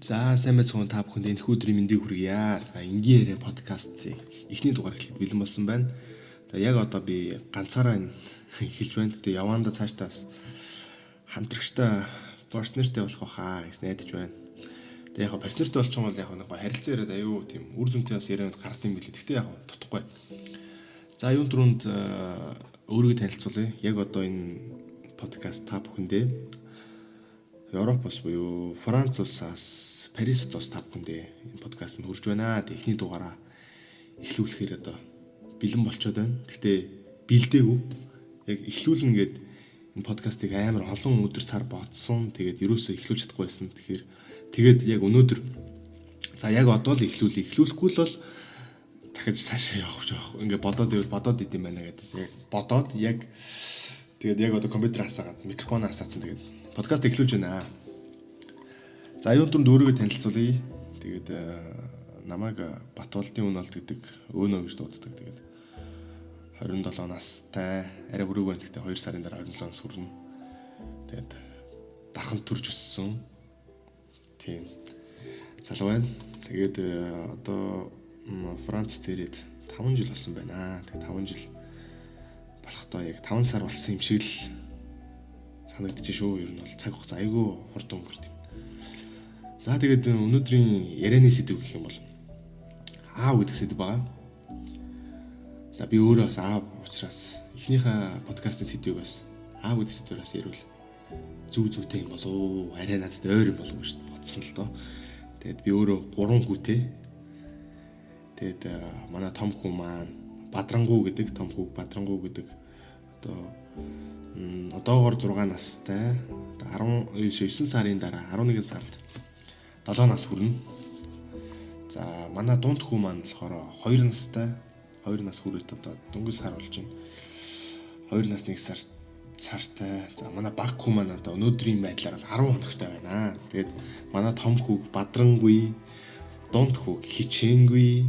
За сайн байцгаана та бүхэнд энэ өдрийн мэндийг хүргье. За энгийн яриа подкаст эхний дугаар эхлэхэд бэлэн болсон байна. Тэгээ яг одоо би ганцаараа эхэлж байна. Тэгээ явандаа цаашдаас хамтрагчтай партнертэй болох байхаа гэж найдаж байна. Тэгээ яг партнертэй болчихсон бол яг нэг харилцан яриад аюу тийм үр дүнтэй бас яриад гардыг билээ. Гэхдээ яг тутахгүй. За юун түрүүнд өөрийгөө танилцуулъя. Яг одоо энэ подкаст та бүхэндээ Европоос буюу Франц улсаас Парист улс та бүхэндээ энэ подкаст нь хүрж байна. Эхний дугаараа эхлүүлэхээр одоо бэлэн болчиход байна. Гэхдээ бэлдээгүй. Яг эхлүүлнэ гээд энэ подкастыг амар олон өдөр сар бодсон. Тэгээд ерөөсөө эхлүүлж чадахгүй байсан. Тэгээд яг өнөөдөр за яг одоо л эхлүүлээ. Эхлүүлэхгүй л бол дахиж цаашаа явах жоох. Ингээ бодоод идэм байна гэдэг. Яг бодоод яг тэгээд яг одоо компьютер хасаагаад микрофон хасаацсан. Тэгээд подкаст эхлүүлж байна. За юун түрүүнд өөрийгөө танилцуулъя. Тэгээд намайг Батболдын Үнэлт гэдэг өөнөө гэж дууддаг. Тэгээд 27 настай, арай хүрээгүй байна. Гэхдээ 2 сарын дараа 27 нас хүрнэ. Тэгээд дарханд төрж өссөн. Тийм. Залуу байна. Тэгээд одоо Францд ирээд 5 жил болсон байна. Тэгээд 5 жил болохдоо яг 5 сар болсон юм шиг л санагдчих шүү. Ер нь бол цаг хугацаа айгүй хурдан өнгөрдөг. За тэгээд өнөөдрийн ярианы сэдв гэх юм бол аав гэдэг сэдв байгаа. За би өөрөө бас аав учраас эхнийхээ подкастын сэдвийг бас аав гэдэг сэдвээс ярил зүйтэй юм болов уу? Арай надад ойр юм болов уу гэж бодсон л доо. Тэгээд би өөрөө 3 хүүтэй. Тэгээд манай том хүү маань Бадрангуу гэдэг одоогоор 6 настай 19 сарын дараа 11 сард 7 нас хүрнэ. За манай дунд хүү маань болохоор 2 настай 2 нас хүрээд одоо дөнгөж сар болж байна. 2 нас 1 сартай. За манай баг хүү маань одоо өнөөдрийн байдлаар 10 хоногтой байна. Тэгээд манай том хүү Бадрангуй, дунд хүү Хичээнгүй,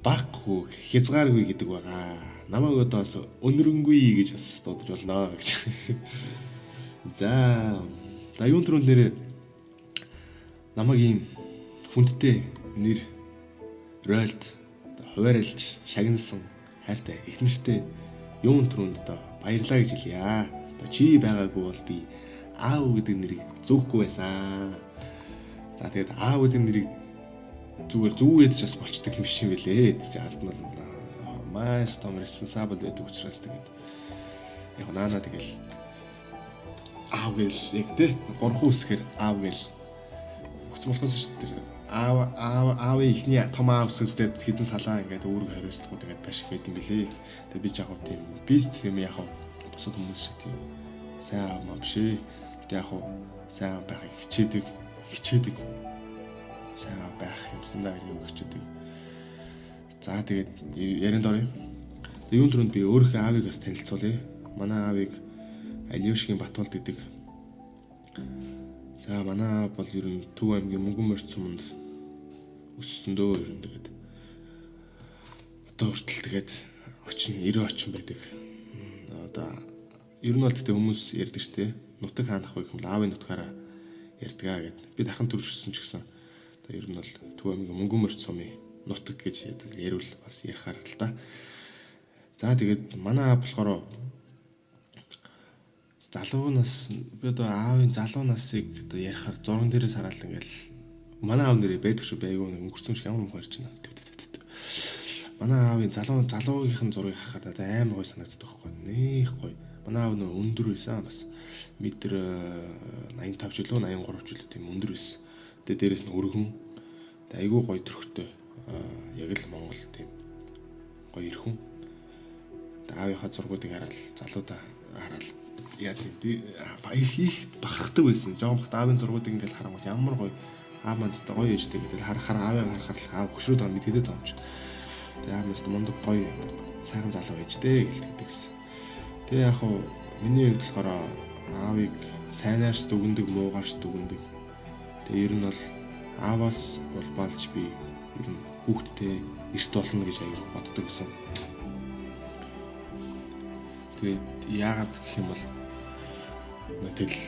баг хүү Хязгааргүй гэдэг байгаа. Намайг одоо бас өнөрөнгүй гэж бас дуудаж болно гэж. За юун түрүүнд нэрээ намайг ийм хүндтэй нэр ройлд хуваарлж шагнасан хайртай их нэртэй юун түрүүнд одоо баярлаа гэж хэлье. Одоо чи байгаагүй бол би аав гэдэг нэрийг зөөхгүй байсан. За тэгээд аав гэдэг нэрийг зүгээр зүгээд ч бас болчдөг юм шиг байлээ. Тэр чинь ард нь маш том респонсабл байдаг учраас тэгээд яг наана тэгэл аав гэл яг тэ 3 үсгээр аав гэл өгсөн болохоос шүү дээ. Аавын ихний том аав үсгэстэй хідэн салаа ингээд өөргөө хариуцдаг тэгээд баш гэдэг юм билээ. Тэгээд би ч яг тийм би тийм яг бусад хүмүүс шиг тийм сайн аав маа биш ээ. Гэтэ яг сайн байхыг хичээдэг сайн байх юмсандаа юу хичээдэг. За тэгээд ярианд оръё. Тэгээд юун түрүүнд би өөрийнхөө аавыг бас танилцуулъя. Манай аавыг Алиушгийн Батболд гэдэг. За манай аав бол ер нь Төв аймгийн Мөнгөн морь цуманд өссөн дөө ер нь тэгээд одоо хүртэл тэгээд 90 очин байдаг. Одоо ер нь бол тэгтээ хүмүүс ярьдаг штэ. Нутаг хаанах вэ гэхэл аавын нутгаараа ярьдгаа гэд. Би дахин төрж өссөн ч гэсэн одоо ер нь бол Төв аймгийн Мөнгөн морь цумын нутаг гэж ярил бас ярихаар л та. За тэгээд манай аав болохоор залуу нас би одоо аавын залуу насыг одоо ярихаар зурган дээрээс хараад ингээл манай аав нэрээ байдаг шүү байгүй өнгөрцөн шиг ямар мухаар чинь. Манай аавын залуугийнхэн зургийг харахад надад амар гоё санагддаг байхгүй нэх гоё. Манай аав нөө өндөр байсан бас метр 85 ч үлээ 83 ч үлээ тийм өндөр байсан. Тэгээд дээрэс нь өргөн айгүй гоё төрхтэй яг л Монгол тийм гоё ирхэн. Аавынхаа зургуудыг хараад залуудаа хараад яа тийм их бахархдаг байсан. Жоон бахт аавын зургуудыг ингээл харангуут ямар гоё аав маань тест гоё ээжтэй гэдэг харахаар аавыг харахаар л аав хөшрөөд байгаа мэд хэдэд байгаа юм чи. Тэгээ аав маань мундаг гоё сайхан залуу ээжтэй гэлдэг гэсэн. Тэгээ яг хуу миний хувьд болохоор аавыг сайнаарч дүгндэг, муугаарч дүгндэг. Тэгээ ер нь бол ааваас болбаалж би ер нь хүүхдтэй эрт болно гэж аяг боддог гэсэн. Тэгээд яагаад гэх юм бол тэгэл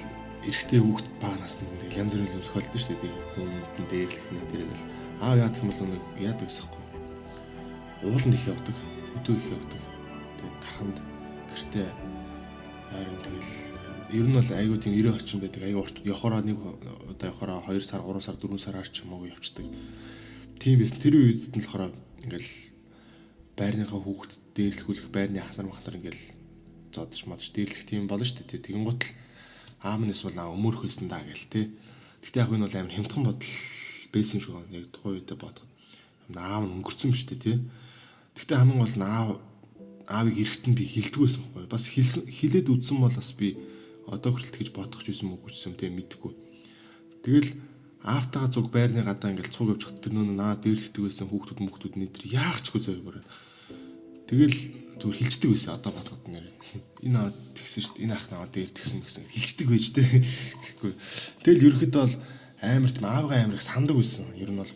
эрэгтэй хүүхэд бага насны тэгэл янз бүрийн тохиолдсон шүү дээ. Хүмүүстэн дээрлэх нэг тэрэгэл аав яадаг юм бол нэг яадаг байсахгүй. Ууланд их явдаг, хөдөө их явдаг. Тэгээд тарханд гэртээ хайрын тэгэл ер нь бол айгуу тийм 90 орчим байдаг. Айгуу урт явахаараа нэг удаа явахаараа 2 сар, 3 сар, 4 сараар ч юм уу явцдаг. Тийм байсан. Тэр үед нь болохоор ингээл байрныхаа хүүхэд дээрлэхүүлэх байрны ах нар ингээл зодж модж дээрлэх тийм болно шүү дээ. Тэгэн гут л аав нь эсвэл өмөрөх байсан даа гээл те. Гэхдээ яг энэ бол амар хямдхан бодол байсан юм шиг байна. Яг тухайн үедээ бодоход аав нь өнгөрцөн биш үү те. Гэхдээ хамгийн гол нь аавыг эрэхт нь би хилдэг байсан байхгүй. Бас хилээд үдсэн бол бас би одоо хүртэл гэж бодох ч байсан мөг үчсэн те мэдэхгүй. Тэгэл аавтайгаа зүг байрны гадаа ингээл цуг явж хат тэр нөө наа дээрлэгдэг байсан хүүхдүүд нэтэр яах ч үгүй зүгээр. Тэгэл зүгээр хилчдэг байсан одоо бодоход нэр. Энэ аваад тэгсэн шүү дээ. Энэ ах наваа дээр тэгсэн гэсэн хилчдэг байж те. Гэхгүй. Тэгэл ерөөхдөө бол амар тийм аавгаа амар их сандаг байсан. Ер нь бол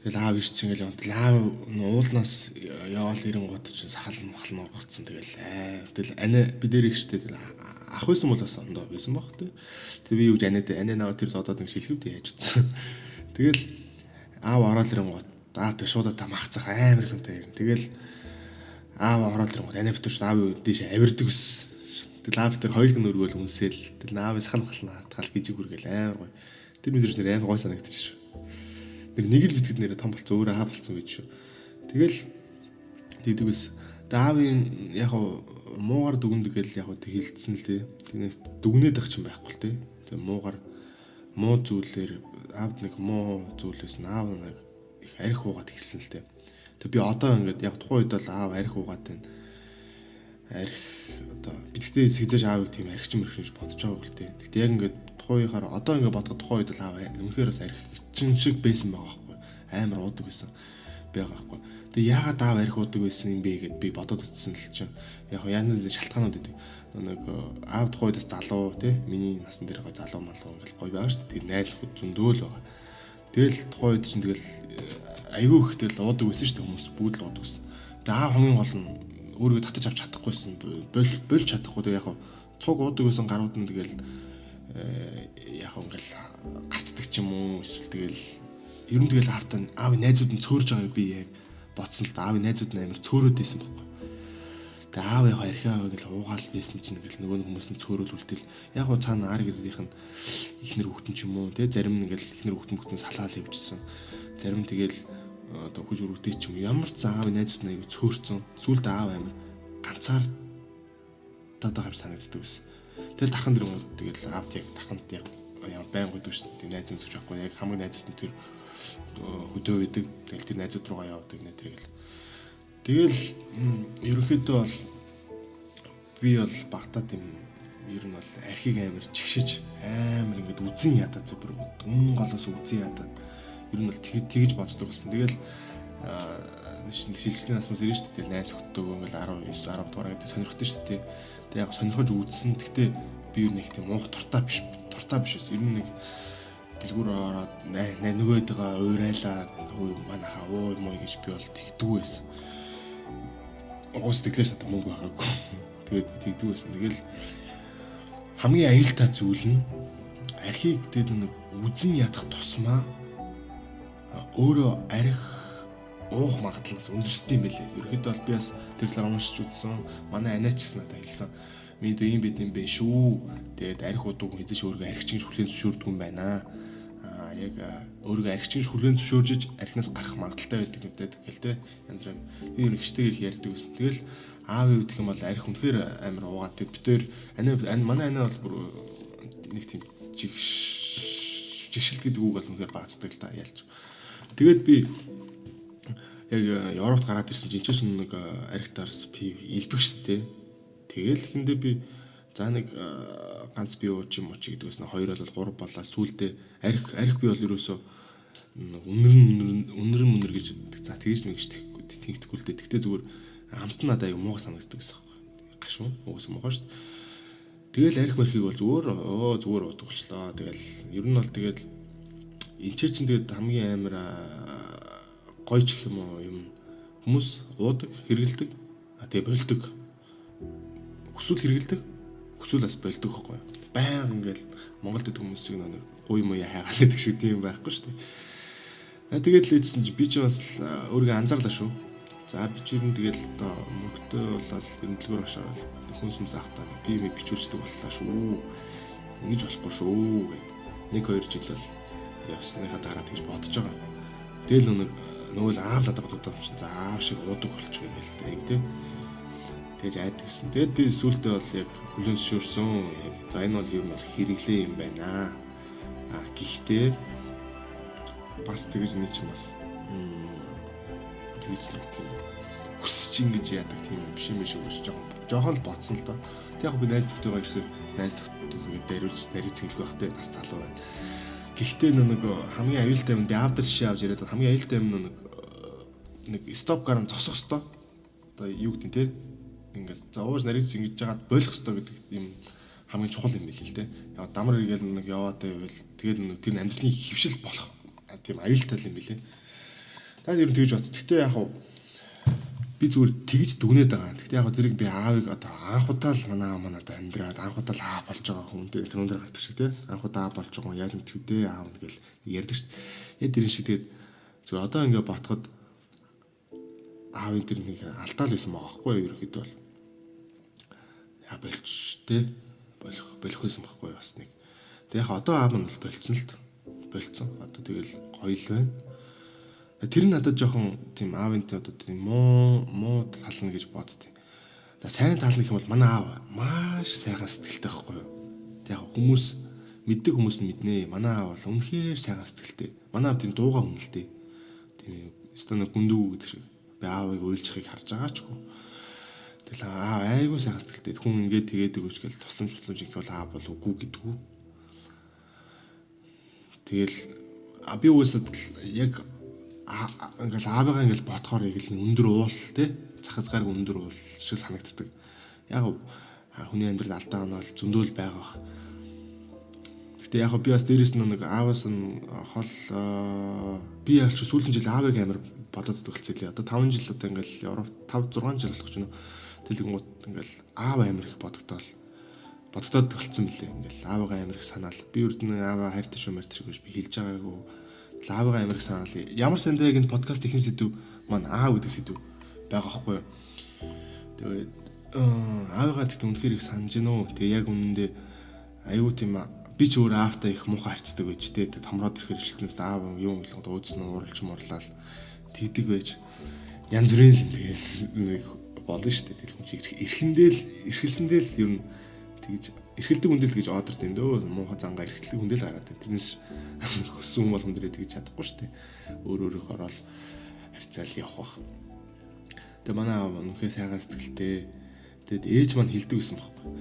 тэгэл аав ирч ингээл явтал аав уулнаас яваал ирэнгууд ч сахал махал нуурцсан тэгэл ани би дээр ихштэй тэгэл ах байсан бол бас ондоо байсан баг те. Тэг би юу гэж ани наваа тэр зодоод нэг шилхэвд яаж утсан. Тэгэл аав ороод ирэнгууд аав тэг шууд та махцах амар хэмтэй юм. Тэгэл аав ороод ирэнгууд ани битүүч аав дээш авирдаг ус. Тэгэл аав тэр хоёулын өргөөл үнсээл тэгэл аав сахал махал наатгал гэж хүргээл амар гоё. Тэр мэдрэмж нэр амар гоё санагдчих шүү. Нэг л битгэд нэрээ том болцсон өөрөө аав болцсон байж шүү. Тэгэл тэгдэг ус. Аавын яг муугар дүгндэг гэл яг тэг хилцсэн л тий. Тэгээд дүгнээд ах ч юм байхгүй л тий. Тэг муугар муу зүйлээр аавд нэг муу зүйлээс нь аав нэг их арх уугаад хэлсэн л тий. Тэг би одоо ингээд яг тухайн үед бол аав арх уугаад байна. Арх одоо бидгтээ хизээж аавыг тийм архич мэрхэж бодож байгаа гэл тий. Тэгтээ яг ингээд тухайхаар одоо ингээд бодоход тухайн үед л аав үнэхээр бас архичин шиг байсан байгаа байхгүй. Амар уудаг байсан байгаа байхгүй. Тэгээ яагаад аав арх уудаг байсан юм бэ гэд би бодоод үзсэн л чинь яг янз бүрийн шалтгаанууд үүдэг. Нэг аав тухайн үедээс залуу тий миний насны дээр гой залуу малуу ингээл гой байгаа шүү дээ. Тэгээ найзлахуд зөндөөл байгаа. Тэгэл тухайн үед чинь тэгэл айгүй ихтэй л уудаг байсан шүү дээ хүмүүс бүгд л уудаг байсан. Тэгээ аав хамгийн гол нь өөрийгөө татаж авч чадахгүйсэн болж чадахгүй тэгээ яг цуг уудаг байсан гарууд нь тэгэл яг ингээл гарчдаг ч юм уу эсвэл тэгэл ер нь тэгэл аавын найзууд нь цөөрж байгааг би яг бодсон л да аавын найзууд нь амар цөөрөөд байсан байхгүй. Тэгээ аав яг архиа гэл уугаал байсан чинь ингээл нөгөө хүмүүс нь цөөрөл үлдээл яг гоо цаана ар гэрийнх нь ихнэр хүүхдэн ч юм уу те зарим нь ингээл ихнэр хүүхдэн салаал явжсэн. Зарим тэгэл одоо хөж өрөвтэй ч юм ямар ч аавын найзууд нь аягүй цөөрцөн сүлд аав амар ганцаар одоо хам санагддаг байсан. Тэгэл тархан дэргүүд тэгэл аавд яг тарханд яг байн гойд шүү дээ. Найз өмсөж байхгүй яг хамгийн найзууд нь тэр хөдөө байдаг. Тэгэл тэр найзууд руугаа явдаг нэ тэргээл. Тэгэл ерөнхийдөө бол би бол багтаа тийм ер нь бол архийг амар чигшиж амар ингээд үзэн ядаа зүбэр өмнө голоос үзэн ядаа ер нь бол тэгж боддог гэсэн. Тэгэл шилжлэлийн насмаас ирэн шүү дээ. Тэгэл найз хөтөөгөө ингээл 19 10 дугаар гэдэг сонирхдаг шүү дээ. Тэг яг сонирхож үзсэн. Гэхдээ би юу нэг тийм уух туртаа биш байсан. Ер нь нэг дэлгүүр ороод нөгөөдөө уурайлаа манайхаа уу мой гэж би бол тэгдэг байсан. Уус тэглэж надад мөнгө байгаагүй. Тэгээд би тэгдэг байсан. Тэгэл хамгийн аюултай зүйл нь архийг тэгээд нэг үзэн ядах тусмаа өөрөө арх уух магадлалаас өндөрсдөг юм байлээ. Ерөнхийдөө бол би бас тэр талаар уншиж үзсэн. Манай анаач гэсэн надад хэлсэн. Минь дөө юм бид юм бэ шүү. Тэгээд арх уудаг хүн эзэж өөрийгөө архичин хүлээн зөвшөөрдөг юм байна. Яг өөрийгөө архичин хүлээн зөвшөөрж архинаас гарах магадaltaй байдаг юм даа гэл те. Янз бүр юм нэгштэйг их ярьдаг гэсэн. Тэгэл аав юу гэх юм бол арх үнэхээр амар уугаад бид тэр манай анаа бол бүр нэг тийм жигшил гэдэг үг бол үнэхээр баацдаг л да ялж. Тэгээд би яг Европт гараад ирсэн чинь ч нэг архитарс би илбэг штэ. Тэгэл ихэндээ би за нэг ганц би ууч юм уу ч гэдэг байсан. Хоёр бол 3 болоо. Сүүлдээ арх би бол ерөөсөө үнэр гэж за тэгэж нэг тэгтэхгүй л дээ. Тэгтээ зүгээр амт нь надад аяг муугай санагддаг гэсэн юм. Гашуун угсаа муухай штэ. Тэгэл арх мэрхийг бол зүгээр уудаг болчлоо. Тэгэл ер нь бол тэгэл энчээ чинь тэгээд хамгийн амар гоё ч гэх юм уу юм хүмүүс уудаг, хэрэгэлдэг. Тэгээ болдог. Хүсвэл хэрэгэлдэг. Хүсвэл бас болдог байхгүй. Баян ингээл Монголд идэх хүмүүсийг нэг гуй муя хайгаал гэдэг шиг тийм байхгүй шүү дээ. Тэгээд л ийдсэн чи би ч бас өөрийгөө анзаарлаа шүү. За би ч ер нь тэгэл одоо мөнгөтэй болоод дэлгүүр ашаад хүнсмс ахтаа би бичүүлждэг боллоо шүү. Ингэж болохгүй шүү гэд. 1-2 жил бол явсныхаа дараа тэгж бодож байгаа. Тэгэл нөгөө л аав надад боддог юм чинь за аав шиг уудаг болчих юм гээл тийм. Тэгж айдагсан. Тэгэд би сүүлдээ бол яг хүлэн зөвшөөрсөн. Яг за энэ бол ер нь хэрэглээ юм байна. Гэхдээ бас тэгж нэг чинь бас тэгж нэг тийм хүсэж ингэж яадаг тийм биш юм шиг гэж жоохон л бодсон л доо. Тэг яг би найз нөхдөйгөө ирэхээр найз нөхдөйгөө дариулж нарийн цэнгэлгүй байхтай нас залуу байна. Гэхдээ нэг хамгийн аюултай юм би аавдар жишээ авч яриад хамгийн аюултай юм нэг стоп гаран зогсох хэвээр. Одоо юу гэдэг те ингээд за ууж нарийн цэнгэж жагаад болох хэвээр гэдэг юм хамгийн чухал юм байл л те. Яг дамар игээл нэг яваад байвал тэгээд нэг тэр амьдралын хөвшил болох тийм аюултай юм билээ. Таад ер нь тэгж бод. Гэхдээ яг би зүгээр тэгж дүгнээд байгаа. Гэхдээ яг тэрийг би аавыг одоо анх удаа л манай одоо амьдраад анх удаа л аав болж байгаа хүнтэй кинонд гардаг шиг тийм анх удаа аав болж байгаа юм яаж мэдвүдээ аав гэл ярьдаг шүү дээ. Яг тэрэн шиг тэгээд зүгээр одоо ингээд ботход аавын тэр нэг алдаа л байсан байгаа байхгүй юу ерөөхдөө бол. Яа болч тийм болох байсан байхгүй юу бас нэг. Тэг яг одоо аав нь бол болцсон л болцсон. Одоо тэгэл гоё л байна. Тэр нь надад жоохон тийм аавын одоо тийм муу тална гэж боддیں۔ За сайн тал гэх юм бол манай аав маш сайхан сэтгэлтэй байхгүй юу. Тэг яг хүмүүс мэддэг хүмүүс нь мэднэ. Манай аав бол үнэхээр сайхан сэтгэлтэй. Манай аав тийм дуугаа хүн л дээ. Тийм стана гүндүү гэдэг шиг. Би аавыг уйлжихыг харж байгаа ч гоо. Тэгэл аав айгүй сайхан сэтгэлтэй. Хүн ингээд тэгээд өгөөч гэл тусламж их бол аав бол үгүй гэдгүү. Тэгэл би үсэд яг ингээл аавыгаа ингээл бодохоор ингээл өндөр уул те цахас гараг өндөр уул шиг санагддаг. Яг хүний амьдрал алдаа нь бол зөндөл байгаа. Гэтэ яг би бас дээрэс нэг ааваас нь хол би яг ч сүүлийн жил аавыг амар бодоод төгөлцөлээ. Одоо 5 жил одоо ингээл Европ 5 6 жил болох ч нөө тэлгэнгууд ингээл аав амар их бодогдоод төгөлцсөн мөлий. Ингээл аавыгаа амар их санаал. Би үрдэн ааваа хайртай шүү мэрт шиг би хэлж байгаагүй. Аавыгаа амар их санаал. Ямар сандаа яг энэ подкаст ихэнх сэдв маань аав гэдэг сэдв байгаа байхгүй юу. Тэгээд аавыгаа тэгт үнэхээр их санаж гэнэ үү. Тэгээ яг үнэндээ аюу тийм би ч өөр аавтай их муухай харцдаг байж тээ. Томроод ирэхээр ишлэнээс аав юм хэлэнгүүд уудсан уралж морлал тэгдэг байж янз бүрийн л тэгээд нэг болно шүү дээ. Тэгэл хүн чи эрхэндээ л эрхэлсэндээ л ер нь тэгж эрхэлдэг хүндэл гэж ордерт юм дөө муухай зангаа эрхэлдэг хүндэл гараад байна. Тэрнээс хөссөн хүн болгон дээрээ тэгж чадахгүй шүү дээ. Өөрөөрөө ороод харьцаал явах бах. Тэгээ манай аав үнэхээр сайхан сэтгэлтэй. Тэгээд ээж маань хэлдэг гэсэн байхгүй.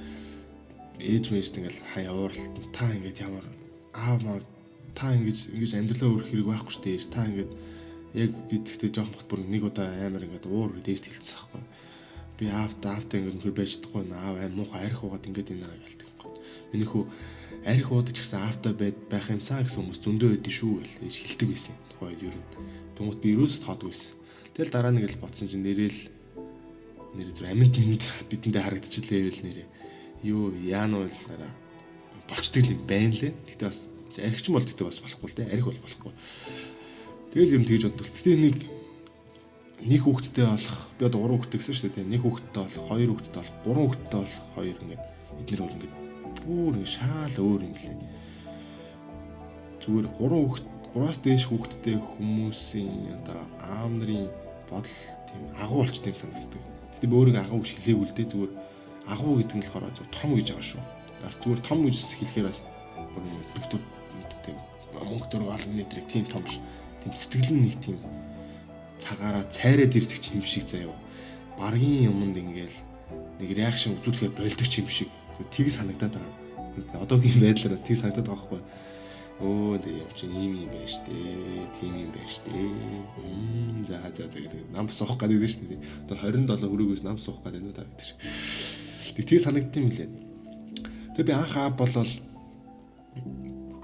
Ээж мэж ингээл хаяа ууралт та ингээд ямар аав маа та ингэж амьдралаа өөрөх хэрэг байхгүй шүү дээ. Та ингээд яг би тэгтээ жоохон бот бүр нэг удаа амар ингээд уур дээшт хэлсэн байхгүй. Би аавтай ингээд нөхөр байж чадахгүй аав аим муухай арх уугаад ингээд энэ гэлдэг. Миний хүү арх уудаж гэсэн аавтай байх юмсан гэсэн хүмүүс зөндөө байдэн шүү гэж хэлдэг байсан. Тухайн үед ер нь. Тэнгуут би юус тоодгүй байсан. Тэгэл дараа нэг л бодсон чинь нэр зүр амьд бидэндээ харагдчихлээ байл нэрээ. Юу яан бол болчдөг юм байна лээ. Гэтэ бас архич юм бол тэгтээ бас болохгүй л дээ. Арх бол болохгүй. Тэгэл юм тэгж боддог. Гэтэ нэг хүүхэдтэй болох би одоо 3 хүүхэдтэй гэсэн шүү дээ. Нэг хүүхэдтэй болох, 2 хүүхэдтэй болох, 3 хүүхэдтэй болох, 2 ингээд эднэр өөр ингээд бүр шаал өөр юм лээ. Зүгээр 3-аас дээш хүүхэдтэй хүмүүсийн одоо аав нарын бодол тийм агуу болчтой юм санагддаг. Гэтэ би өөрийгөө агуу гэж хэлээгүй л дээ. Зүгээр агуу гэдэг нь болохоор зөв том гэж байгаа шүү. Бас зүгээр том гэж хэлэхээр бас бүр доктор тийм мөнгө төр олон нийтрийг тийм том ш. Тийм сэтгэл нь нэг тийм цагаараа цайраад ирдэг юм шиг заяа. Баргийн юмд ингээл нэг реакшн үзүүлэхээ болдог юм шиг тийг санагдаад байгаа. Одоогийн байдлаар тийг санагдаад байгаа байхгүй. Өө тэг юм чинь ийм юм байна штэ. Тийм юм байна штэ. За гэдэг нам суух гэдэг нь штэ. Одоо 27 хүрээгөөс нам суух гэдэг нь та гэдэг шиг. Тийг санагдсан юм лээ. Тэгээ би анх аав болол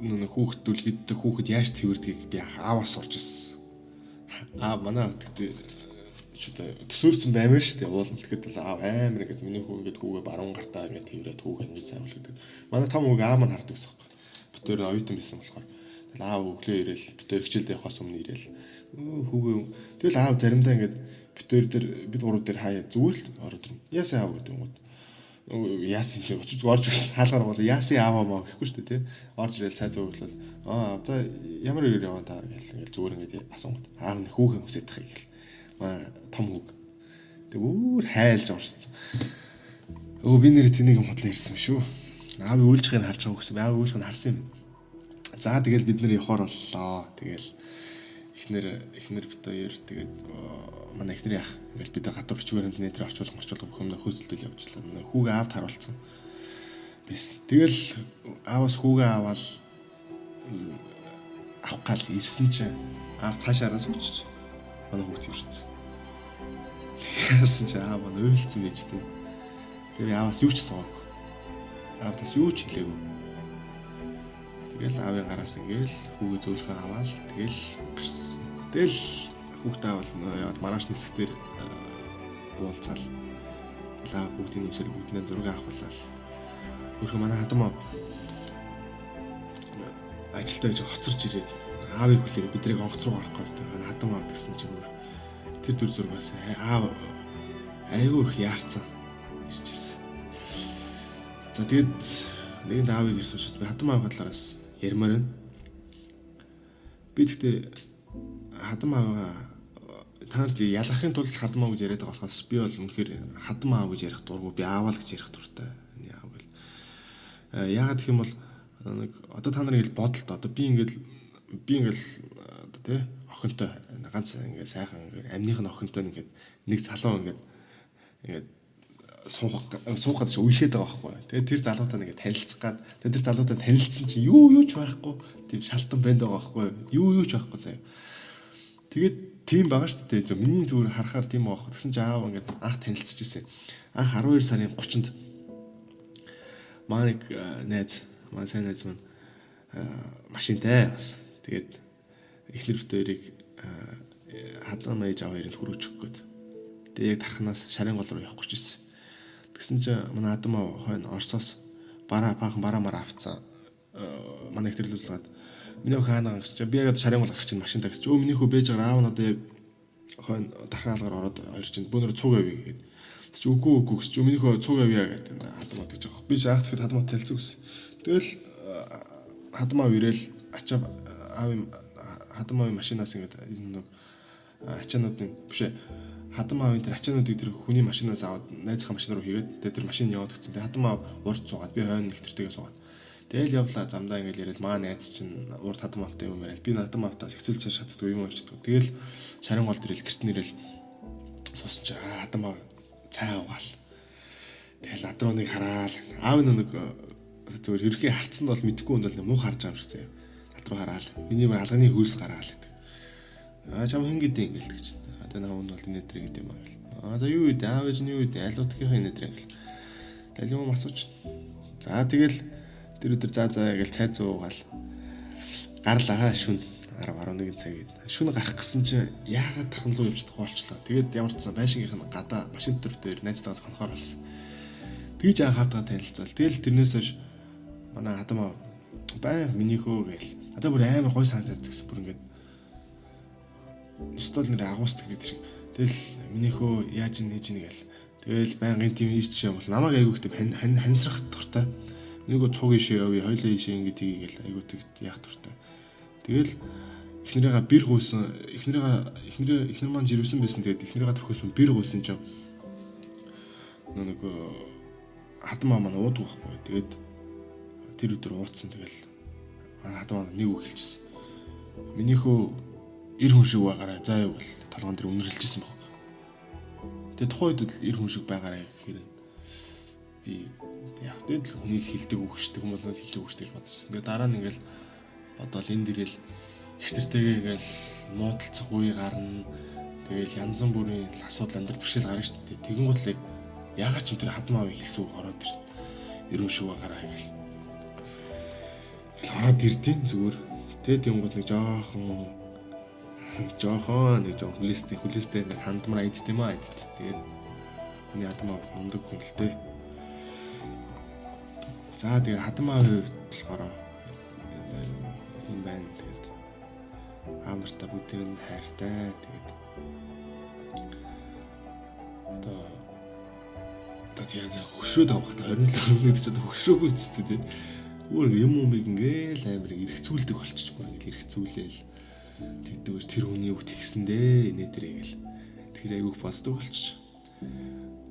нэг хүүхдүүлгэддэг хүүхэд яаж тэрвэрдгийг би анх ааваас сурч ирсэн. Манай тэгтээ ч одоо төсөөрсөн баймаар шүү дээ. Уулна тэгэхэд бол аав амар ингээд миний хүү ингээд хүүгээ баруун гартаа ингээд тэрээд хүүгээ ингээд сайн болгодог. Манай том хүүг аав маань хардаг гэсэн юм. Бүтээр оюутан байсан болохоор тэгэл аав өглөө ирээл бүтээр хичээлд явахаас өмнө ирээл хүүгээ тэгэл аав заримдаа ингээд бүтээр дээр бид гурав дээр хаяа зүгээр л ороод ирнэ. Яасан аав гэдэг юм уу? Яасан ч очиж орж хаалгаар бол яасан ааваа маа гэхгүй шүү дээ тий. Орж ирэл цай зөглөл одоо ямар үеэр яваа та гэл ингээл зүгээр ингээд асуугаад аав нь хүүхэн хүсэж тахыг гэл. Маа том хүүг. Тэг өөр хайлж орсон. Би нэр тэнийг юм бодлоо ирсэн шүү. Аав үйлжихийг харж байгаа гэсэн. Аав үйлжихийг харсан юм. За тэгэл бид нэр явахаар боллоо. Тэгэл эхнэр бит хоёр тэгээд манай эхнэр яах ингээл бид гадуур бичвэрээр нэтер орчуулах бүх юм хөөцөлдөл явуулчихлаа. Манай хүүгээ аавд харуулсан. Бис. Тэгэл аавас хүүгээ аваад авах гал ирсэн чинь аав цаашаараа суучих. Манай хүүхд ирсэн. Тэрсэн чинь аав маань уйлцсан байж тээ. Тэр аавас юу ч асууаагүй. Аавдаас юу ч хэлээгүй. Тэгэл аавын гараас ингээл хүүгээ зөөлхөн аваад тэгэл гарсан. Тэгэл хүүхдээ авал маргааш нисгтэр уулзаал. Тэгэл аав бүгдийн үсэр бүгднээ зураг авахлаа. Өөрхөн манай хадам ажилдаа байж хоцорч ирээд аавыг хүлээгээд биднийг онгоц руу гарах гээд манай хадам аав гэсэн чинь тэр төр зургаас аав айгүй их яарсан ирчихсэн. За тэгээд нэгэн аавыг ирсэн учраас би хадам аав талаараас ярмаар байна. Би тэгтээ хадам аавгаа та нарт ялгахын тулд хадам аав гэж яриад байгаа болохоос би бол үнэхээр хадам аав гэж ярих дурггүй би аавал гэж ярих дуртай. Яав гэл. Яагаад гэх юм бол нэг одоо та нарын бодолд одоо би ингээл одоо тий охинтой ганц ингээд сайхан ингээд амных нь охинтой ингээд нэг залуу ингээд суугаад үерхэд байгаа байхгүй. Тэгээд тэр залуутай ингээд танилцах гад тэр залуутай танилцсан чинь юу ч байхгүй тийм шалтан банд байгаа байхгүй. Юу ч байхгүй заяа. Тэгээд тийм байгаа шүү дээ. Зөв миний зүгээр харахаар тийм байгаа байхгүй. Тэгсэн чинь аав ингээд анх танилцж ирсэн. Анх 12 сарын 30-нд манай сайн найз маань машинтай бас. Тэгээд эхнэр бүтээрийг хадам ээж аав хоёрыг хүргэж өгөх гээд. Тэгээд яг тархнаас шарын гол руу явах гэж ирсэн. Тэгсэн чинь манай хадам аав хойно Оросоос баахан бараа авцсан. Манай ихтэй лүүлсгээд миний охин хаана гэсэн чинь би яг шарын гол гарах чинь машинтай гэсэн чинь миний хөө бэж байгаа аав нь одоо яг хойно тархаалгаар ороод хоёр чинь бүүнөр цуг авъя гэдэг. Тэг чи үгүй гэсэн чинь миний хөө цуг авъя гэдэг хадам аав гэж байгаа. Би шаах тэгэхэд хадам аав танилцсан гэсэн. Тэгэл хадам аав ирээл ачаа аавын хадам аавын машинаас ингээд нэг ачаануудын бишээ хадам аавын тэр ачаануудыг тэр хүний машинаас аваад найзынхаа машин руу хийгээд тэр машин яваад өгсөн. Тэг хадам аав урд суугаад би хойно нэгтэртэйгээ суугаад. Тэгэл явлаа замдаа ингээд яриад маа найз чинь урд хадам аавтай юм яриад би хадам аавтаас хэцэлж шатдаггүй юм болчихдог. Тэгэл шарын гол дэрэл гэрт нэрэл суусан чи хадам аав цай уугаал. Тэгэл над руу нэг хараал. Аав нэг зүгээр ерхий харцсан бол мэдхгүй юм бол муу харж байгаа юм шиг заяа. Над руу хараал. Миний бүр алганы хөөс гараал гэдэг. Чам хэн гэдэг юм гээл гэж. Одоо наа нь бол энэ дээр гэдэг юм аа гэл. За юу вэ? Аав ээж нь юу вэ? Алуудхийнхаа энэ дээр гэл. Тэгэл юм асууч. За тэгэл тэр өдөр за гэл цай зуугаал. Гарлаа шүн 10-11 цаг гээд. Шүн гарах гэсэн чинь яагаад тархан руу явж чадахгүй болчлоо. Тэгээд ямар ч сан байшингийнх нь гадаа машин дээр найзтайгаас хонхоор болсон. Тэгж анхаатаа танилцал. Тэгэл тэрнээс хойш манай хадам бай минийхөө гээл. Одоо бүр амар гой санагдаад гэсэн бүр ингээд стол нэр агуулдаг гэдэг шиг. Тэгэл минийхөө яаж нээж гээл. Тэгэл байнгын тийм ийш чинь бол намайг айгүйхтэй хансрах дуртай. Минийгөө цуг ишээ явъя, хоёлаа ишээ ингээд тгийгээл айгүйтэй яах дуртай. Тэгэл эхнэрийгээ бэр гуйсан, эхнэр маань жирвсэн байсан. Тэгээд эхнэрийгээ төрхөөсөн бэр гуйсан чинь нэг хадам аа маань уудаг байхгүй. Тэгээд тэр өдөр ууцсан. Тэгэл хадам аа нэг үг хэлчихсэн. Минийхөө эр хүн шиг байгаарай. За юу гэл толгоон дээр үнэрлэжсэн байхгүй. Тэгээд тухайн үед л эр хүн шиг байгаарай гэхээр би яг тэгэл хүний хэлдэг үг шдэг юм бол хэлдэг үг шдэг гэж бодчихсон. Тэгээд дараа нь ингээл бодоол энэ дэрэл ихтэртэйгээ ингээл муудалцах үе гарна. Тэгэл янз бүрийн асуудал амьдрал бэрхшээл гарна шүү дээ. Тэгэн гутлыг яагаад ч тэр хадам аавын хэлсэн үг ороод ирсэн. Ерөн шүү байгаараа гэл. Тэгэл ороод ирдیں۔ Зүгээр. Тэгээд юм гол нэг жоохон Жохон нэг жоо хүлээстэй нэг хандмаар иддэм аа идт. Тэгээд миний хадмаа мундаг хүн л дээ. За тэгээд хадмаа хувьд болохоор юм байна. Тэгээд аав нартай бүгдээр нь хайртай. Тэгээд одоо тэгээд хөшрөөд авах та 27 өдөр ч одоо хөшрөөгүй зү дээ. Өөр юм ингээл амар эргэцүүлдэг болчих бүр ингээл эргэцүүлээл тэгдэгэр тэр хүний үг тэгсэндээ инээ дэрэгэл тэгэхээр айгүйх боддог болчих.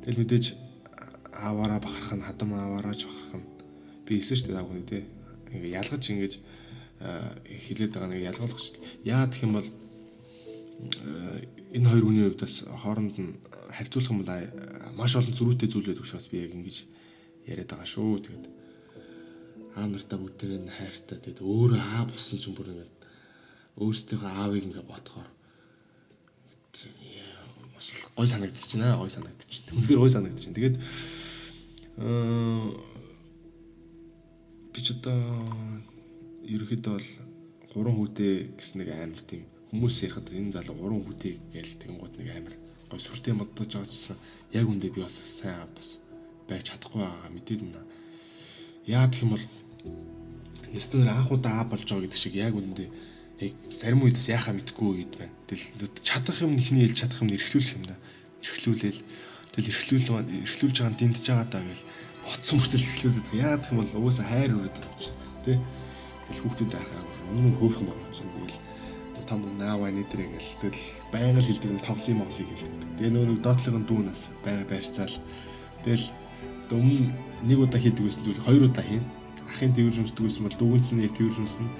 Тэгэл мэдээж аваараа бахарх нь хадам аваарааж бахарх нь би хэлсэн шүү дээ даа хүн тий. Ингээ ялгаж ингэж хилээд байгаа нэг ялгуулах шүү дээ. Яа гэх юм бол энэ хоёр хүний хувьд бас хооронд нь харьцуулах юм бол маш олон зөрүүтэй зүйл байдаг учраас би яг ингэж яриад байгаа шүү. Тэгээд аав нартай бүгдээр нь хайртай. Тэгээд өөрөө аа болсон ч юм бүр ингээд өөрсдийнхөө аавыг ингээд бодохоор бас гой санагдчихна. Гой санагдчихна. Үнэхээр гой санагдчихна. Тэгээд би ч одоо ерөөхдөө бол 3 хүүтэй гэсэн нэг амар тийм хүмүүс ярихад энэ залуу 3 хүүтэй гээл тэгэнгүүт нэг амар гой сүртэй моддож байгаа гэсэн яг үндэ би бас сайн бас байж чадахгүй байгаа мэдээд байна. Яа гэх юм бол нэстээр анхудаа аа болж байгаа гэдэг шиг яг үндэ яг зарим үед бас яхаа мэдгүй үед байна. Тэгэл чадах юм ихний хэлж чадах юм эрхлүүлэх юм да. Эрхлүүлээл тэгэл эрхлүүлж байгаа нь дэмдэж байгаа даа гэл ботсон мөртөл эрхлүүлээд яа гэх юм бол угаасаа хайр өрөөд байгаа юм чинь тий. Тэгэл хүүхдүүд байхаа өмнө хөөхөн байгаа юм чинь тэгэл том наава нэтрээ гэл тэгэл байнга л хэлдэг юм тоглоом моглыг хэлдэг. Тэгээ нөгөө доотлогын дүүнээс байнга байрцаал. Тэгэл өмнө нэг удаа хийдэг байсан зүйл 2 удаа хийн. Ахын тэрвэр юмсдаг байсан бол дүүгэнс нь яг тэрвэр юмс нь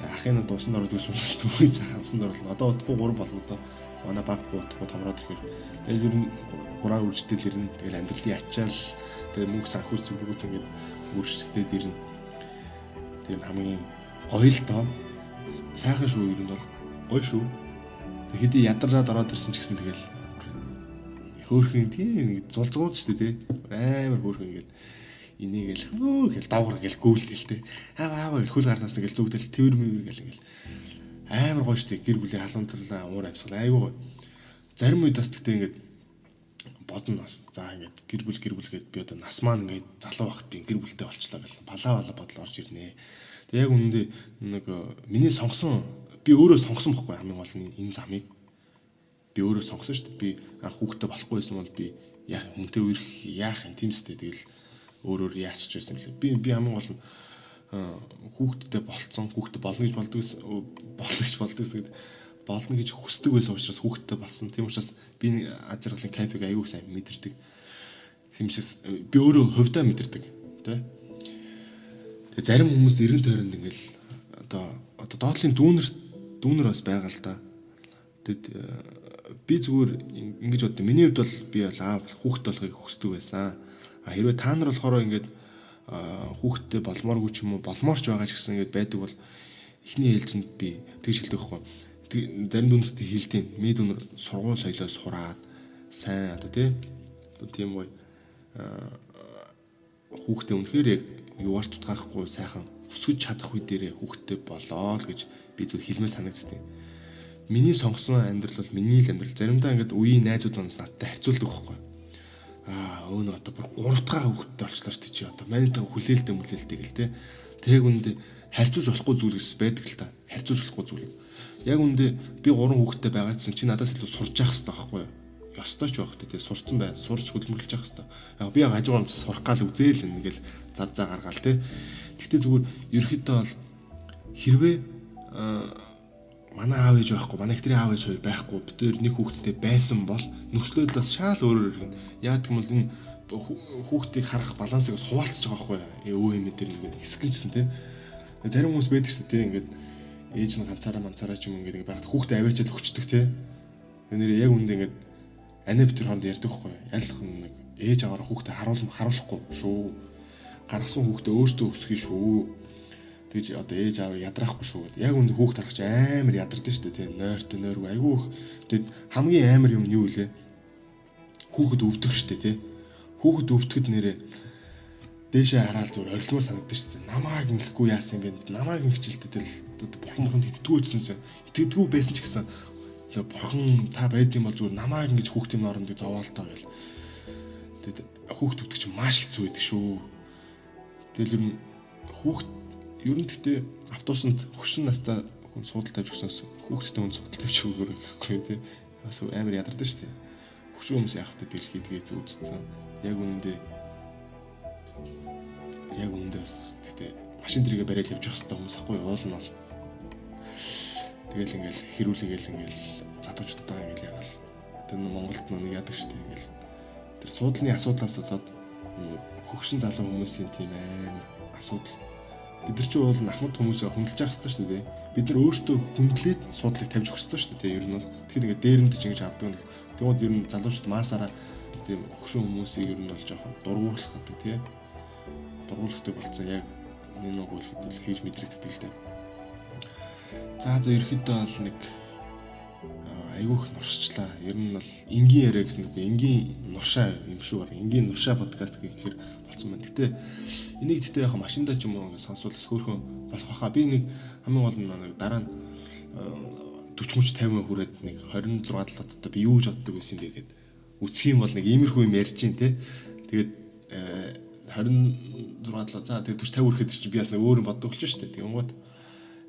ахын дуусанд ороод байсан бол дүүгэн цаасанд орлоо. Одоо удахгүй 3 болно одоо. Манай баг удахгүй томроод ирэхээр. Тэгэл ер нь 3 үржтэл ирнэ. Тэгэл амьдралын ачаал тэгээ мөнгө санхүүц бүгд ингээд үржтэй ирнэ. Тэр хамгийн гоё л доо. Сайхан шүү ер нь бол гоё шүү. Тэг хэдий ядараад ороод ирсэн ч гэсэн тэгэл хөөхөн тийм зулзгууд ч тий амар хөөхөн ингээд инээгээл хэл давгар гэл гүйлдэл тий аава хөл гарнаас гэл зүгдэл тэрвэр мэвэр гэл ингээл амар гоё штэ гэр бүлийн халуун турлаа уур амьсгал айгүй зарим үед бас тэгтээ ингээд бодно бас за ингээд гэр бүл гээд би одоо нас маань ингээд залуу байхад би гэр бүлтэй болчлоо гэл балаа бодол орж ирнэ. Тэг яг үнэндээ нэг миний сонгосон би өөрөө сонгосон бохгүй хамгийн гол нь энэ замыг би өөрөө сонгосон шүү дээ. Би анх хүүхдтэй болохгүй байсан бол би яах хүнтэй үерх яах юм тиймстэй тэгэл өөрөөр яачих байсан бэлээ. Би хамгийн гол нь хүүхдтэй болцсон, хүүхдтэй болно гэж болдог болно гэж хүсдэг байсан учраас хүүхдтэй болсон. Тийм учраас би аз жаргалын кайфыг аягүй сайн мэдэрдэг. Тиймээс би өөрөө хувьдаа мэдэрдэг, тий. Тэгээ зарим хүмүүс 90 тойронд ингээл одоо доотлын дүүнер бас байгаа л да. Тэгэд би зүгээр ингэж боддог. Миний хувьд бол би бол хүүхдтэй болохыг хүсдэг байсан. Хэрвээ та нар болохоор ингээд хүүхдтэй болмооргүй ч юм уу болмоорч байгаа ч гэсэн ингээд байдаг бол эхний ээлжинд би тэгж хэлдэг байхгүй. Зарим дүнэртэй хэлдэм. Ми дүнэр сургууль соёлоос сураад сайн одоо тийм гоё хүүхдээ үнэхээр яг юугаар тутгаахгүй сайхан өсгөж чадах үе дээрээ хүүхдтэй болоо л гэж би зөв хэлмээр санагддаг. Миний сонгосон амьдрал бол миний л амьдрал. Заримдаа ингээд үеийн найзууд манаас надтай харьцуулдаг байхгүй. Өөнө одоо бүр 3 дахь хүүхдтэй болчлоо шүү дээ чи одоо манайтай хүлээлттэй гэл те. Тэг үндэ харьцуулж болохгүй зүйл гэсэн байдаг л та. Харьцуулж болохгүй зүйл. Яг үндэ би 3 хүүхдтэй байгаа гэсэн чи надаас илүү сурж явах хэрэгтэй байхгүй юу? Ёстой ч байх те. Сурцсан бай. Сурч хөдөлмөрлөж явах хэрэгтэй. Яг би хажуугаар сурах гал үзээл ингээл зав гаргаал те. Гэхдээ зүгээр ерөөхдөө бол хэрвээ манай аав ээж байхгүй, манай ихтрийн аав ээж хоёр байхгүй, бид хоёр нэг хүүхэдтэй байсан бол нөхцөл байдлаас шал өөрөөр иргэн. Яг гэвэл энэ хүүхдийг харах балансыг хуваалцаж байгаа байхгүй юу? Өвөө эмээ дээр ингээд хэсгэнчсэн тий. Зарим хүмүүс байдаг шүү дээ ингээд ээж нь ганцаараа ч юм ингээд байхад хүүхдээ аваачаад өчтдөг тий. Нэр яг үндэ ингээд анаа бид тэр хонд ярьдаг байхгүй юу? Ялах нэг ээж аваараа хүүхдээ харуулахгүй шүү. Гаргасан хүүхдээ өөртөө өсгөх шүү. Тэгж одоо ээж аав ядраахгүй шүү гэдэг. Яг үндэ хүүхд харах чи амар ядардаг шүү дээ. Нойртой нойргүй айгүй. Тэгэд хамгийн амар юм нь юу вэ? Хүүхэд өвдөх шүү дээ, тий. Хүүхэд өвдөхөд нэрээ дээшээ хараад зүгээр орилмоор санагддаг шүү дээ. Намааг ингэхгүй яасан юм бэ? Намааг ингэчилтэй тэл бурхан итгэдэггүй байсан чинь итгэдэггүй байсан ч гэсэн Тэгээ бурхан та байд юм бол зүгээр намайг ингэж хүүхдийн орондыг зовоолтоо гэл. Тэгээд хүүхд өвдөг чинь маш хэцүү байдаг шүү. Тэгэл ер нь хүүхд ер нь гэхдээ автобусанд хөшин настай хүн суудал тавьж өгсөнөөс хүүхдтэй хүн суудал тавьж өгөөрэй гэхгүй тий. Бас амар ядардаг шүү дээ. Хөшин хүмүүс яах вэ тэгэл хийдгээ зүудсэн. Яг үүндээ бас гэхдээ машин дэргээ бариад явж явах хэрэгтэй хүмүүс ахгүй уул нь бол. Тэгэл ингээл хэрүүлгээл ингээл залуучуудтайгаа ингээл ягаал. Тэр Монголд нэг яадаг шүү дээ ингээл. Тэр суудлын асуудлаас болоод хөгшин залуу хүмүүсийн тийм амар асуудал. Бид нар ч уул ахмад хүмүүсээ хүндэлж явах хэрэгтэй шүү дээ. Бид нар өөрсдөө хүндлээд суудлыг тавьж өгөх хэрэгтэй шүү дээ. Ер нь бол тэгэхээр ингээд дээрэнд ч ингэж авдаг нь. Тэгмээд ер нь залуучууд маасаараа тийм хөгшин хүмүүсийг ер нь бол жоохон дургуулах гэдэг тий. Дургуулахтай болцсон яг нэг үйл хөдлөл хийж мэдрэгддэг л дээ. За ерөөхдөө бол нэг айгүйх нуршчлаа. Ер нь бол энгийн яриа гэсэн үг. Энгийн нуршаа юм шүү. Энгийн нуршаа подкаст гэхээр болцсон байна. Гэтэ энийг яг машиндаа ч юм уу ингэ сонсвол хөөрхөн болох байхаа. Би нэг хамгийн гол нэг дараа нь 40-50 хүрээд нэг 26 талуудаа би юу гэж боддог байсан бэ гэхэд үсэх юм бол нэг иймэрхүү юм ярьж дээ тий. Тэгээд 26 талаа за тэгээд 40-50 хүрэхэд чи би бас нэг өөр юм боддог болчих шүү дээ. Тэгэнгүүт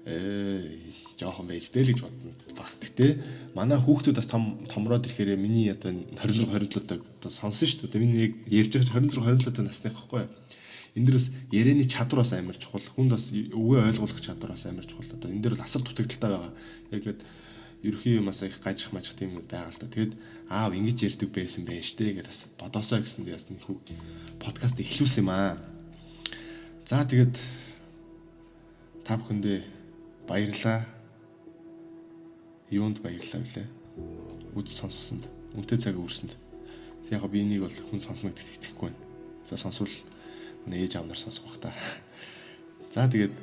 жоохон байж дээ л гэж бодно баг. Гэтэ манай хүүхдүүд бас томроод ирэхээр миний одоо 26 20 одоо сонсон шүү дээ. Миний яг ярьж байгаа 26 20 насных байхгүй. Энд дээрс ярианы чадвар бас амар чухал. Хүнд бас өвөө ойлгох чадвар бас амар чухал. Одоо энэ дээр бол асар дутагдaltaй байгаа. Яг гээд ерөхийн юмасаа их гажих мажих тийм юм байгаа л та. Тэгэд аав ингэж ярьдаг байсан байж тээ гэдээ бас бодосоо гэсэн яс нэг подкаст эхлүүлсэн юм аа. За тэгээд та бүхэндээ баярлаа. Юунд баярлаа вүлээ? Үд сонссонд, үнэтэй цаг өрсөнд. Яг би энийг бол хүн сонсно гэдэгт итгэхгүй байна. За сонсвол ээж аав нар сонсох бах та. За тэгээд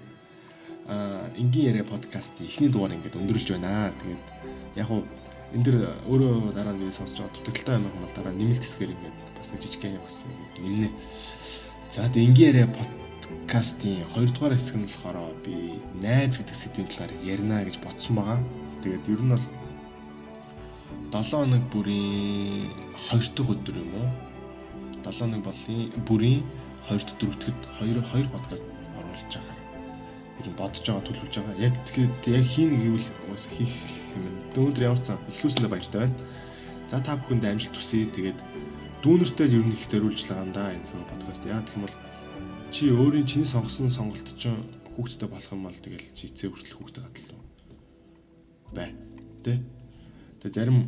энгийн яриа подкастын эхний дугаар ингээд өндөрлж байна. Тэгээд яг уу энэ дэр өөрөө дараа нь сонсож байгаа дутагдaltaй юм бол дараа нь нэмэлт хэсгээр ингээд бас нэг жижиг юм бас нэмнэ. За тэгээд энгийн яриа подкастын 2 дугаар хэсэг нь болохоор би найз гэдэг сэдвийн талаар ярина гэж бодсон байгаа. Тэгээд ер нь бол 7 хоног бүрийн 2 дахь өдөр юм уу? 7 хоног бүрийн 2 4-т 2 подкаст оруулж байгаа. Ер нь бодож байгаа төлөвлөж байгаа. Яг тэгэхэд яг хийнэ гэвэл бас хийх юм. Өнөөдөр ямар ч сан ихлүүлсэндээ баяртай байна. За та бүхэнд амжилт хүсье. Тэгээд дүүнертэй ер нь их зориулж байгаа юм да энэ подкаст. Яа гэх юм бол чи өөрийн чиний сонгосон сонголт чинь хүүхдтэй болох юм бол тэгэл чи эцээ хүртэл хүүхдэд гадал бай. Тэ? Тэгээ зарим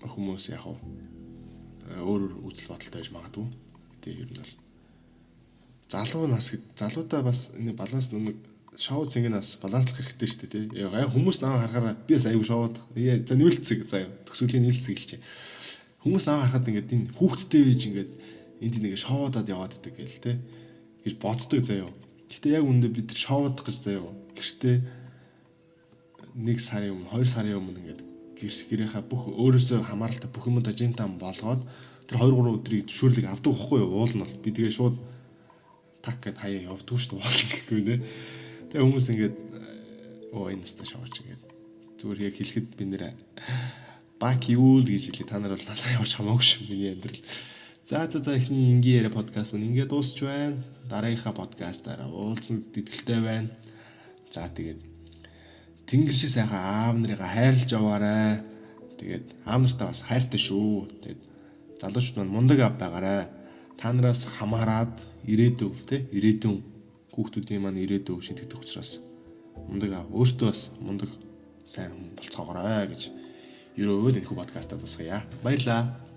хүмүүс яг өөр үзэл бодолтой байж магадгүй. Тэ ер нь бол залуудаа бас энэ баланс нэг шоу цэнгэнээс баланслах хэрэгтэй шүү дээ тий. Яг хүмүүс наваа харахаараа би бас аюу шоуд за нэмэлтцэг заяа төсвөлийн нэмэлтцэг хэлчихэ. Хүмүүс наваа харахад ингээд энэ хүүхдтэй байж ингээд энд нэг шоудаад яваад байдаг гээл те гэж боддог заяа. Гэтэ яг үүндээ бид нар шоудах гэж заяа. Гэртээ 1 сарын өмнө 2 сарын өмнө ингээд гэрийнхаа бүх өөрөөсөө хамааралтай бүх юмд ажентаа болгоод тэр 2-3 өдрийн зөвшөөрлөг авдаг байхгүй юу? Уул нь бол би тэгээ шууд так гэд хаяа явдггүй шүү дээ гэхгүй нэ. Тэгээ хүмүүс ингээд энэ нэстэ шоуч ингээд зүгээр яг хэлэхэд би нэр бак юу л гэж хэлээ. Та нар бол надад явж хамаагүй шүү миний амьдрал. За эхний энгийн яриа подкаст нь ингээд дуусч байна. Дараагийнхаа подкастаараа уулзсанд итгэлтэй байна. За тэгээд тэнгэр шиг сайхан аав нарыгаа хайрлаж яваарай. Тэгээд аав нартаа бас хайртай шүү. Тэгээд залуучууд маань мундаг аав байгаарай. Та нараас хамаарад ирээдүйн хүүхдүүдийн маань ирээдүйн шийдэгдэх учраас мундаг аав өөртөө бас мундаг сайн хүн болцоогоорой гэж ерөөд энэ подкастаа тусгая. Баярлалаа.